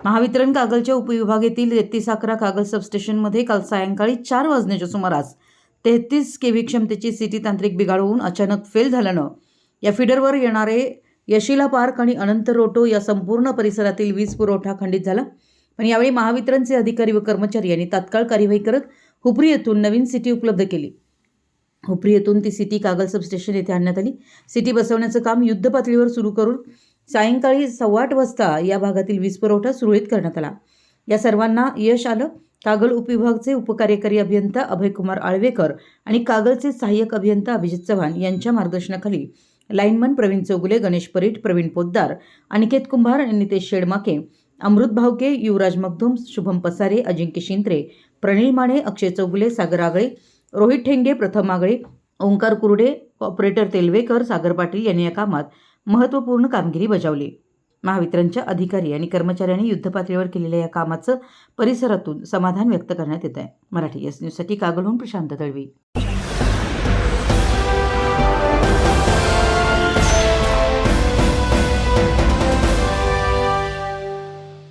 महावितरण कागलच्या उपविभागातील 3311 कागल सबस्टेशनमध्ये काल सायंकाळी 4 वाजण्याच्या सुमारास 33 केव्ही क्षमतेची सीटी तांत्रिक बिघाड होऊन अचानक फेल झाल्यानं या फीडरवर येणारे यशिला पार्क आणि अनंत रोटो या संपूर्ण परिसरातील वीज पुरवठा खंडित झाला। पण यावेळी महावितरणचे अधिकारी व कर्मचारी यांनी तात्काळ कार्यवाही करत हुपरी येथून नवीन सीटी उपलब्ध केली। हुपरी येथून ती सीटी कागल सबस्टेशन येथे आणण्यात आली। सीटी बसवण्याचं काम युद्धपातळीवर सुरू करून सायंकाळी 8:15 वाजता या भागातील वीज पुरवठा सुरळीत करण्यात आला। या सर्वांना यश आलं। कागल उपविभागचे उपकार्यकारी अभियंता अभयकुमार आळवेकर आणि कागलचे सहाय्यक अभियंता अभिजित चव्हाण यांच्या मार्गदर्शनाखाली लाईनमन प्रवीण चौगुले, गणेश परीट, प्रवीण पोद्दार, अनिकेत कुंभार, नितेश शेडमाके, अमृत भावके, युवराज मगदूम, शुभम पसारे, अजिंक्य शिंत्रे, प्रणील माने, अक्षय चौगुले, सागर आगळे, रोहित ठेंगे, प्रथम आगळे, ओंकार कुरडे, ऑपरेटर तेलवेकर, सागर पाटील यांनी या कामात महत्त्वपूर्ण कामगिरी बजावली। महावितरणच्या अधिकारी आणि कर्मचाऱ्यांनी युद्धपातळीवर केलेल्या या कामाचं परिसरातून समाधान व्यक्त करण्यात येत आहे। मराठी एस न्यूजसाठी कागलहून प्रशांत दळवी।